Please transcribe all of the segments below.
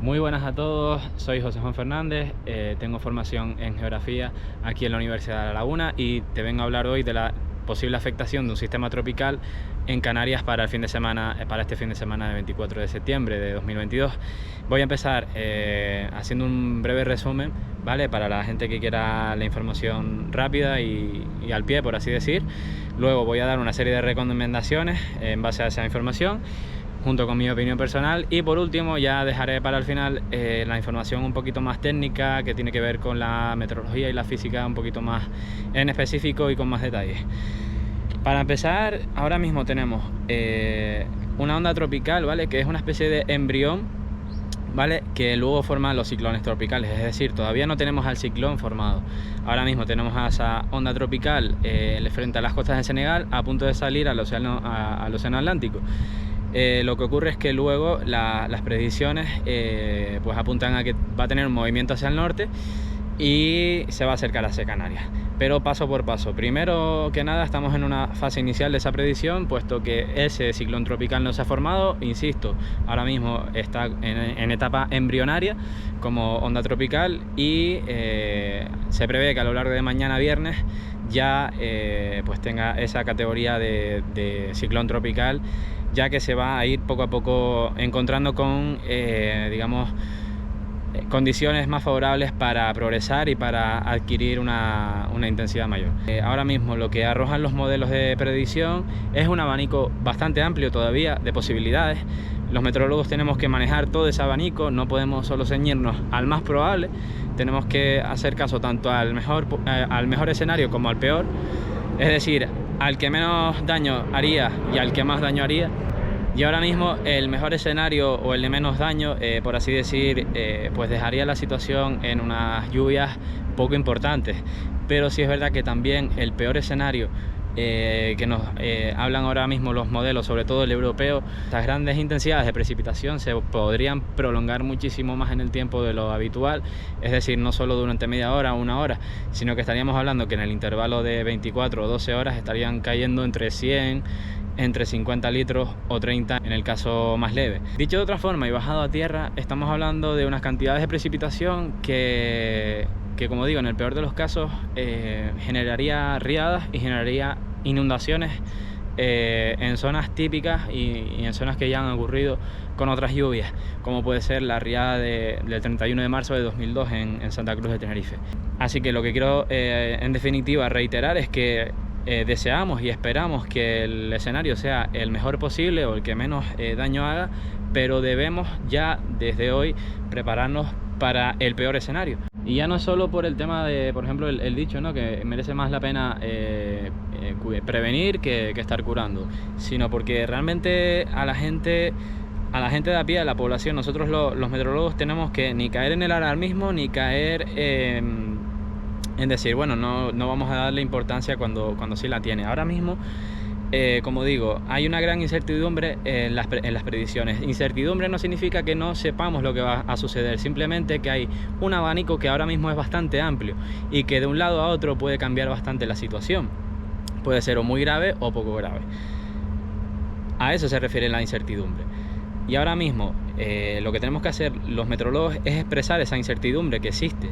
Muy buenas a todos, soy José Juan Fernández, tengo formación en geografía aquí en la Universidad de La Laguna y te vengo a hablar hoy de la posible afectación de un sistema tropical en Canarias para este fin de semana del 24 de septiembre de 2022. Voy a empezar haciendo un breve resumen, ¿vale? Para la gente que quiera la información rápida y al pie, por así decir. Luego voy a dar una serie de recomendaciones en base a esa información, junto con mi opinión personal, y por último ya dejaré para el final la información un poquito más técnica que tiene que ver con la meteorología y la física un poquito más en específico y con más detalles. Para empezar, ahora mismo tenemos una onda tropical, ¿vale? Que es una especie de embrión, ¿vale? Que luego forman los ciclones tropicales, es decir, todavía no tenemos al ciclón formado. Ahora mismo tenemos a esa onda tropical frente a las costas de Senegal, a punto de salir al océano Atlántico. Lo que ocurre es que luego las predicciones pues apuntan a que va a tener un movimiento hacia el norte y se va a acercar hacia Canarias, pero paso por paso. Primero que nada, estamos en una fase inicial de esa predicción, puesto que ese ciclón tropical no se ha formado, insisto, ahora mismo está en etapa embrionaria como onda tropical y se prevé que a lo largo de mañana viernes ya pues tenga esa categoría de ciclón tropical, ya que se va a ir poco a poco encontrando con, digamos, condiciones más favorables para progresar y para adquirir una intensidad mayor. Ahora mismo lo que arrojan los modelos de predicción es un abanico bastante amplio todavía de posibilidades. Los meteorólogos tenemos que manejar todo ese abanico, no podemos solo ceñirnos al más probable, tenemos que hacer caso tanto al mejor escenario como al peor, es decir, al que menos daño haría y al que más daño haría. Y ahora mismo el mejor escenario, o el de menos daño, por así decir, pues dejaría la situación en unas lluvias poco importantes. Pero sí es verdad que también el peor escenario que nos hablan ahora mismo los modelos, sobre todo el europeo, estas grandes intensidades de precipitación se podrían prolongar muchísimo más en el tiempo de lo habitual, es decir, no solo durante media hora o una hora, sino que estaríamos hablando que en el intervalo de 24 o 12 horas estarían cayendo entre 100, entre 50 litros o 30 en el caso más leve. Dicho de otra forma y bajado a tierra, estamos hablando de unas cantidades de precipitación que como digo, en el peor de los casos generaría riadas y generaría inundaciones en zonas típicas y en zonas que ya han ocurrido con otras lluvias, como puede ser la riada del 31 de marzo de 2002 en Santa Cruz de Tenerife. Así que lo que quiero en definitiva reiterar es que deseamos y esperamos que el escenario sea el mejor posible o el que menos daño haga, pero debemos ya desde hoy prepararnos para el peor escenario. Y ya no solo por el tema de, por ejemplo, el dicho, ¿no?, que merece más la pena prevenir que estar curando, sino porque realmente a la gente de a pie, a la población, nosotros los meteorólogos tenemos que ni caer en el alarmismo ni caer en decir, bueno, no vamos a darle importancia cuando sí la tiene. Ahora mismo, como digo, hay una gran incertidumbre en las predicciones. Incertidumbre no significa que no sepamos lo que va a suceder, simplemente que hay un abanico que ahora mismo es bastante amplio y que de un lado a otro puede cambiar bastante la situación. Puede ser o muy grave o poco grave. A eso se refiere la incertidumbre. Y ahora mismo lo que tenemos que hacer los meteorólogos es expresar esa incertidumbre que existe.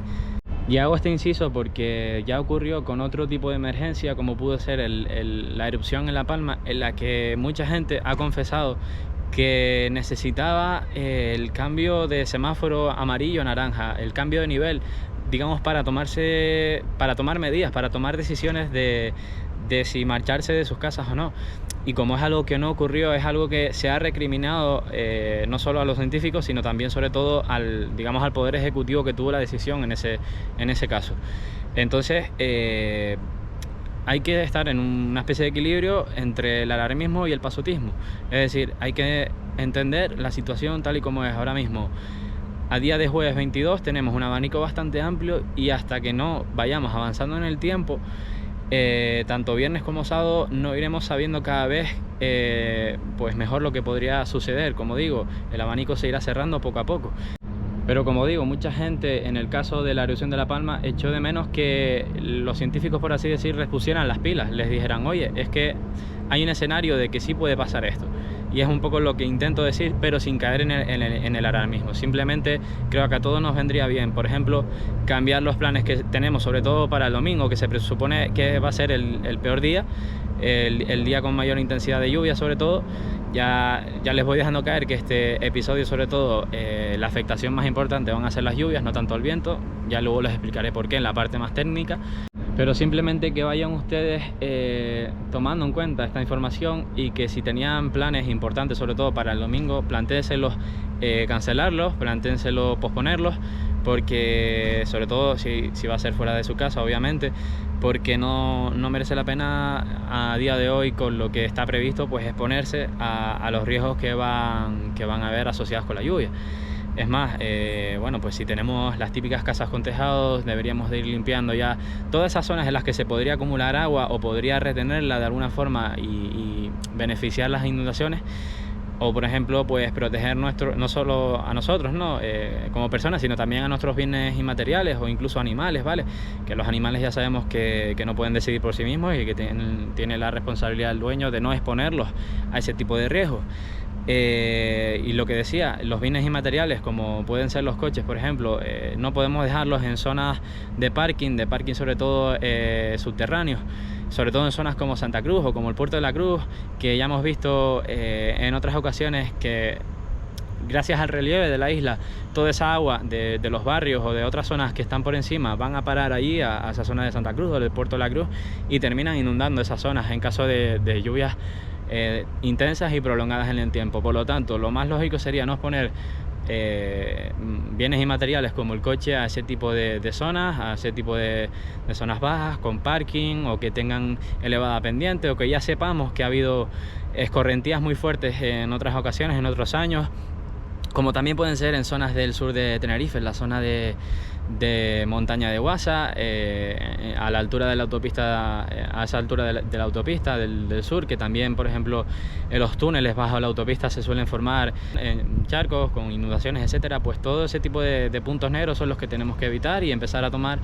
Y hago este inciso porque ya ocurrió con otro tipo de emergencia, como pudo ser la erupción en La Palma, en la que mucha gente ha confesado que necesitaba el cambio de semáforo amarillo a naranja, el cambio de nivel, digamos, para tomar medidas, para tomar decisiones de si marcharse de sus casas o no. Y como es algo que no ocurrió, es algo que se ha recriminado no solo a los científicos, sino también sobre todo al poder ejecutivo que tuvo la decisión en ese caso. Entonces hay que estar en una especie de equilibrio entre el alarmismo y el pasotismo. Es decir, hay que entender la situación tal y como es ahora mismo. A día de jueves 22 tenemos un abanico bastante amplio y hasta que no vayamos avanzando en el tiempo, tanto viernes como sábado, no iremos sabiendo cada vez pues mejor lo que podría suceder. Como digo, el abanico se irá cerrando poco a poco. Pero como digo, mucha gente en el caso de la erupción de La Palma echó de menos que los científicos, por así decir, les pusieran las pilas, les dijeran, oye, es que hay un escenario de que sí puede pasar esto. y es un poco lo que intento decir, pero sin caer en el alarmismo. Simplemente creo que a todos nos vendría bien, por ejemplo, cambiar los planes que tenemos, sobre todo para el domingo, que se presupone que va a ser el peor día, el día con mayor intensidad de lluvia sobre todo. Ya les voy dejando caer que este episodio, sobre todo, la afectación más importante van a ser las lluvias, no tanto el viento. Ya luego les explicaré por qué en la parte más técnica. Pero simplemente que vayan ustedes tomando en cuenta esta información, y que si tenían planes importantes, sobre todo para el domingo, plantéenselos cancelarlos, plantéenselos posponerlos, porque sobre todo si va a ser fuera de su casa, obviamente, porque no merece la pena a día de hoy, con lo que está previsto, pues exponerse a los riesgos que van a haber asociados con la lluvia. Es más, bueno, pues si tenemos las típicas casas con tejados, deberíamos de ir limpiando ya todas esas zonas en las que se podría acumular agua o podría retenerla de alguna forma y beneficiar las inundaciones. O por ejemplo, pues proteger no solo a nosotros, ¿no? Como personas, sino también a nuestros bienes inmateriales o incluso animales, ¿vale? Que los animales ya sabemos que no pueden decidir por sí mismos, y que tiene la responsabilidad el dueño de no exponerlos a ese tipo de riesgos. Y lo que decía, los bienes inmateriales, como pueden ser los coches, por ejemplo, no podemos dejarlos en zonas de parking sobre todo subterráneos, sobre todo en zonas como Santa Cruz o como el Puerto de la Cruz, que ya hemos visto en otras ocasiones que gracias al relieve de la isla, toda esa agua de los barrios o de otras zonas que están por encima van a parar allí a esa zona de Santa Cruz o del Puerto de la Cruz, y terminan inundando esas zonas en caso de lluvias intensas y prolongadas en el tiempo. Por lo tanto, lo más lógico sería no exponer bienes inmateriales como el coche a ese tipo de zonas, a ese tipo de zonas bajas con parking, o que tengan elevada pendiente, o que ya sepamos que ha habido escorrentías muy fuertes en otras ocasiones, en otros años, como también pueden ser en zonas del sur de Tenerife, en la zona de Montaña de Guasa, a la altura de la autopista, a esa altura de la autopista del sur, que también, por ejemplo, en los túneles bajo la autopista se suelen formar charcos con inundaciones, etcétera. Pues todo ese tipo de puntos negros son los que tenemos que evitar y empezar a tomar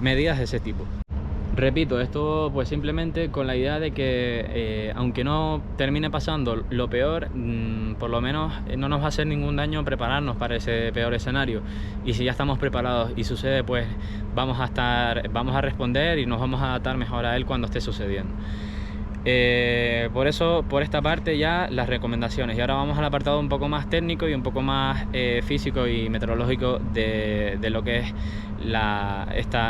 medidas de ese tipo. Repito, esto pues simplemente con la idea de que aunque no termine pasando lo peor, por lo menos no nos va a hacer ningún daño prepararnos para ese peor escenario. Y si ya estamos preparados y sucede, pues vamos a responder y nos vamos a adaptar mejor a él cuando esté sucediendo. Por eso, por esta parte ya las recomendaciones, y ahora vamos al apartado un poco más técnico y un poco más físico y meteorológico de lo que es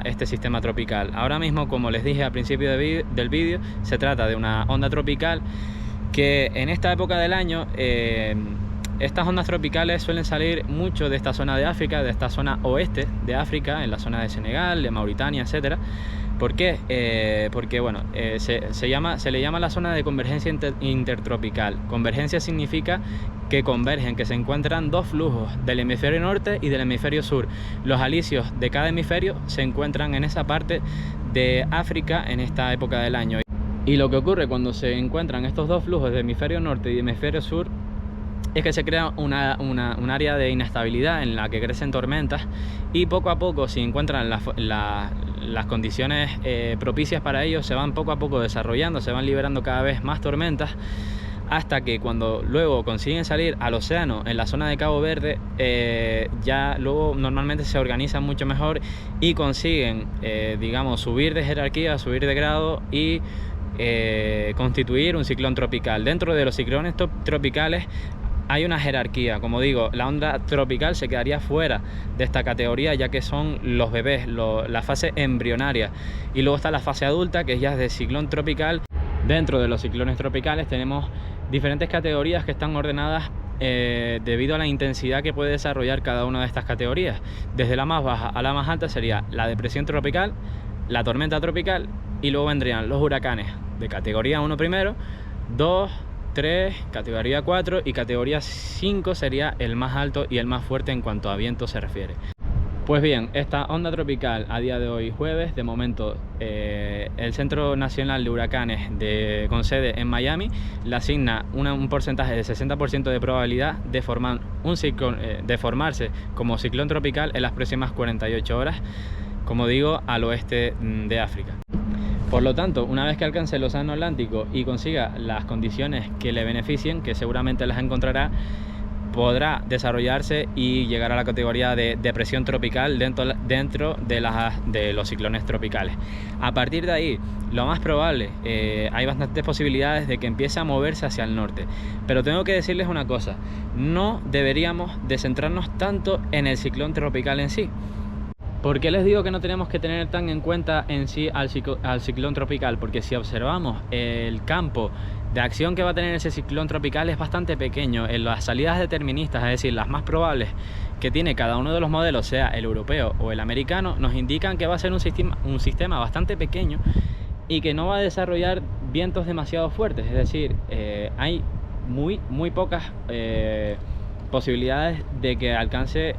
este sistema tropical. Ahora mismo, como les dije al principio del vídeo, se trata de una onda tropical que en esta época del año estas ondas tropicales suelen salir mucho de esta zona de África, de esta zona oeste de África, en la zona de Senegal, de Mauritania, etcétera. ¿Por qué? Porque bueno, se le llama la zona de convergencia intertropical. Convergencia significa que convergen, que se encuentran dos flujos del hemisferio norte y del hemisferio sur. Los alisios de cada hemisferio se encuentran en esa parte de África en esta época del año. Y lo que ocurre cuando se encuentran estos dos flujos de hemisferio norte y hemisferio sur es que se crea un área de inestabilidad en la que crecen tormentas, y poco a poco, si encuentran las condiciones propicias para ello, se van poco a poco desarrollando, se van liberando cada vez más tormentas, hasta que cuando luego consiguen salir al océano en la zona de Cabo Verde, ya luego normalmente se organizan mucho mejor y consiguen, digamos, subir de jerarquía, subir de grado y constituir un ciclón tropical. Dentro de los ciclones tropicales hay una jerarquía. Como digo, la onda tropical se quedaría fuera de esta categoría, ya que son los bebés, la fase embrionaria, y luego está la fase adulta, que es ya de ciclón tropical. Dentro de los ciclones tropicales tenemos diferentes categorías que están ordenadas debido a la intensidad que puede desarrollar cada una de estas categorías. Desde la más baja a la más alta sería la depresión tropical, la tormenta tropical, y luego vendrían los huracanes de categoría 1 primero, 2, 3, categoría 4 y categoría 5 sería el más alto y el más fuerte en cuanto a viento se refiere. Pues bien, esta onda tropical a día de hoy, jueves, de momento el Centro Nacional de Huracanes con sede en Miami le asigna un porcentaje de 60% de probabilidad de formarse como ciclón tropical en las próximas 48 horas, como digo, al oeste de África. Por lo tanto, una vez que alcance el Océano Atlántico y consiga las condiciones que le beneficien, que seguramente las encontrará, podrá desarrollarse y llegar a la categoría de depresión tropical dentro de los ciclones tropicales. A partir de ahí, lo más probable, hay bastantes posibilidades de que empiece a moverse hacia el norte. Pero tengo que decirles una cosa, no deberíamos de centrarnos tanto en el ciclón tropical en sí. ¿Por qué les digo que no tenemos que tener tan en cuenta en sí al ciclón tropical? Porque si observamos el campo de acción que va a tener ese ciclón tropical es bastante pequeño. En las salidas deterministas, es decir, las más probables que tiene cada uno de los modelos, sea el europeo o el americano, nos indican que va a ser un sistema bastante pequeño y que no va a desarrollar vientos demasiado fuertes. Es decir, hay muy pocas posibilidades de que alcance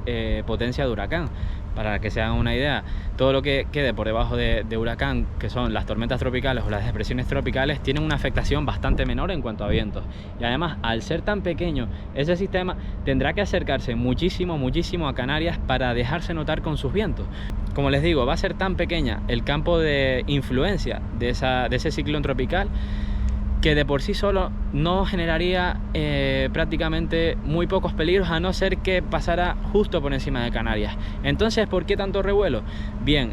potencia de huracán. Para que se hagan una idea, todo lo que quede por debajo de huracán, que son las tormentas tropicales o las depresiones tropicales, tienen una afectación bastante menor en cuanto a vientos. Y además, al ser tan pequeño, ese sistema tendrá que acercarse muchísimo a Canarias para dejarse notar con sus vientos. Como les digo, va a ser tan pequeña el campo de influencia de ese ciclón tropical, que de por sí solo no generaría prácticamente muy pocos peligros, a no ser que pasara justo por encima de Canarias. Entonces, ¿por qué tanto revuelo? Bien,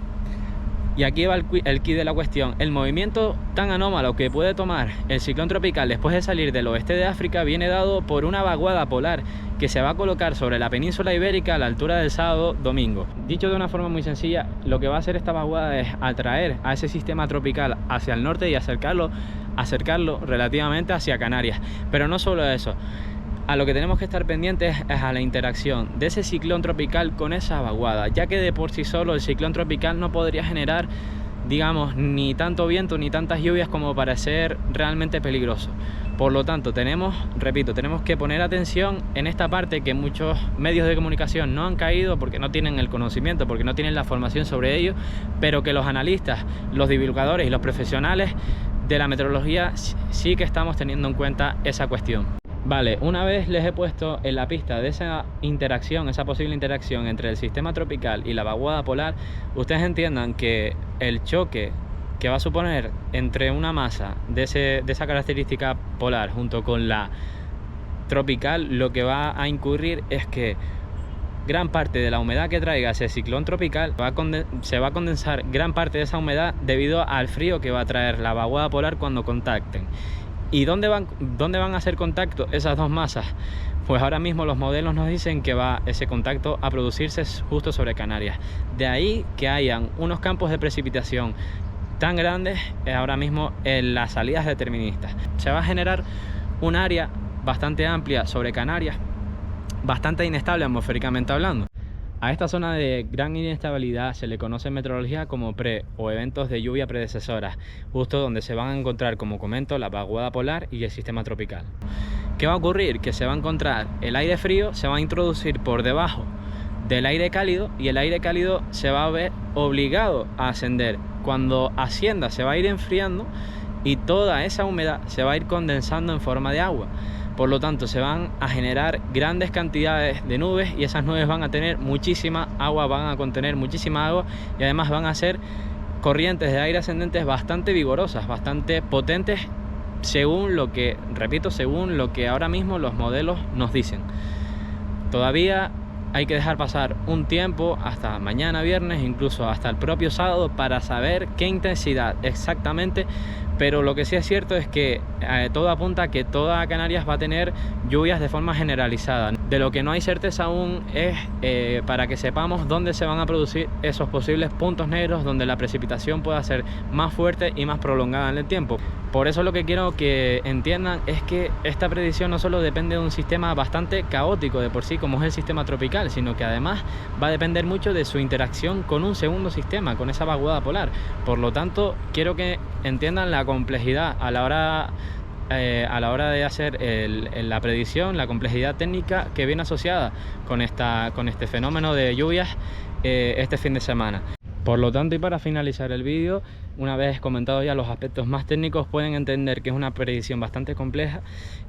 y aquí va el quid de la cuestión. El movimiento tan anómalo que puede tomar el ciclón tropical después de salir del oeste de África viene dado por una vaguada polar que se va a colocar sobre la península ibérica a la altura del sábado domingo. Dicho de una forma muy sencilla, lo que va a hacer esta vaguada es atraer a ese sistema tropical hacia el norte y acercarlo relativamente hacia Canarias. Pero no solo eso, a lo que tenemos que estar pendientes es a la interacción de ese ciclón tropical con esa vaguada, ya que de por sí solo el ciclón tropical no podría generar, digamos, ni tanto viento ni tantas lluvias como para ser realmente peligroso. Por lo tanto, tenemos que poner atención en esta parte que muchos medios de comunicación no han caído porque no tienen el conocimiento, porque no tienen la formación sobre ello, pero que los analistas, los divulgadores y los profesionales de la meteorología sí que estamos teniendo en cuenta esa cuestión. Vale, una vez les he puesto en la pista de esa interacción, esa posible interacción entre el sistema tropical y la vaguada polar, ustedes entiendan que el choque que va a suponer entre una masa de esa característica polar junto con la tropical, lo que va a incurrir es que gran parte de la humedad que traiga ese ciclón tropical se va a condensar gran parte de esa humedad debido al frío que va a traer la vaguada polar cuando contacten. ¿Y dónde van a hacer contacto esas dos masas? Pues ahora mismo los modelos nos dicen que va ese contacto a producirse justo sobre Canarias. De ahí que hayan unos campos de precipitación tan grandes ahora mismo en las salidas deterministas. Se va a generar un área bastante amplia sobre Canarias, bastante inestable atmosféricamente hablando. A esta zona de gran inestabilidad se le conoce en meteorología como o eventos de lluvia predecesoras, justo donde se van a encontrar, como comento, la vaguada polar y el sistema tropical. ¿Qué va a ocurrir? Que se va a encontrar el aire frío, se va a introducir por debajo del aire cálido y el aire cálido se va a ver obligado a ascender. Cuando ascienda se va a ir enfriando y toda esa humedad se va a ir condensando en forma de agua. Por lo tanto, se van a generar grandes cantidades de nubes y esas nubes van a tener muchísima agua, van a contener muchísima agua y además van a ser corrientes de aire ascendentes bastante vigorosas, bastante potentes, según lo que ahora mismo los modelos nos dicen. Todavía hay que dejar pasar un tiempo hasta mañana viernes, incluso hasta el propio sábado, para saber qué intensidad exactamente. Pero lo que sí es cierto es que todo apunta a que toda Canarias va a tener lluvias de forma generalizada. De lo que no hay certeza aún es para que sepamos dónde se van a producir esos posibles puntos negros donde la precipitación pueda ser más fuerte y más prolongada en el tiempo. Por eso lo que quiero que entiendan es que esta predicción no solo depende de un sistema bastante caótico de por sí como es el sistema tropical, sino que además va a depender mucho de su interacción con un segundo sistema, con esa vaguada polar. Por lo tanto, quiero que entiendan la complejidad a la hora de hacer la predicción, la complejidad técnica que viene asociada con este fenómeno de lluvias este fin de semana. Por lo tanto, y para finalizar el vídeo, una vez comentado ya los aspectos más técnicos, pueden entender que es una predicción bastante compleja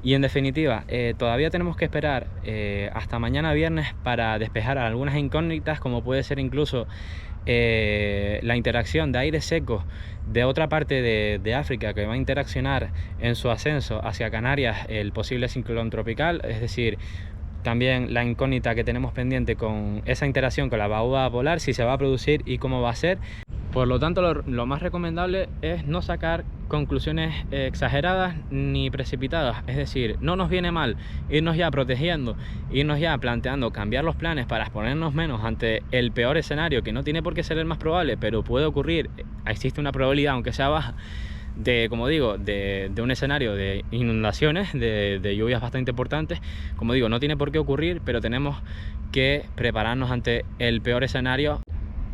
y en definitiva todavía tenemos que esperar hasta mañana viernes para despejar algunas incógnitas, como puede ser incluso la interacción de aire seco de otra parte de África que va a interaccionar en su ascenso hacia Canarias el posible ciclón tropical, es decir, también la incógnita que tenemos pendiente con esa interacción con la vaguada polar, si se va a producir y cómo va a ser. Por lo tanto, lo más recomendable es no sacar conclusiones exageradas ni precipitadas. Es decir, no nos viene mal irnos ya protegiendo, irnos ya planteando cambiar los planes para exponernos menos ante el peor escenario, que no tiene por qué ser el más probable, pero puede ocurrir. Existe una probabilidad, aunque sea baja, de, como digo, de un escenario de inundaciones, de lluvias bastante importantes. Como digo, no tiene por qué ocurrir, pero tenemos que prepararnos ante el peor escenario.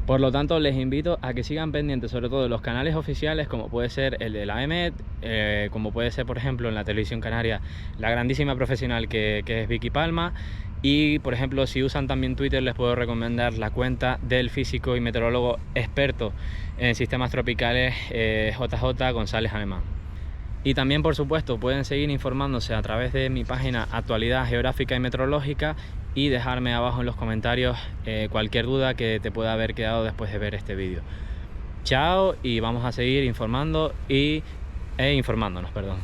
Por lo tanto, les invito a que sigan pendientes sobre todo de los canales oficiales, como puede ser el de la EMET, como puede ser, por ejemplo, en la televisión canaria, la grandísima profesional que es Vicky Palma. Y, por ejemplo, si usan también Twitter, les puedo recomendar la cuenta del físico y meteorólogo experto en sistemas tropicales, JJ González Alemán. Y también, por supuesto, pueden seguir informándose a través de mi página Actualidad Geográfica y Meteorológica y dejarme abajo en los comentarios cualquier duda que te pueda haber quedado después de ver este vídeo. Chao, y vamos a seguir informando e informándonos, perdón.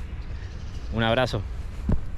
Un abrazo.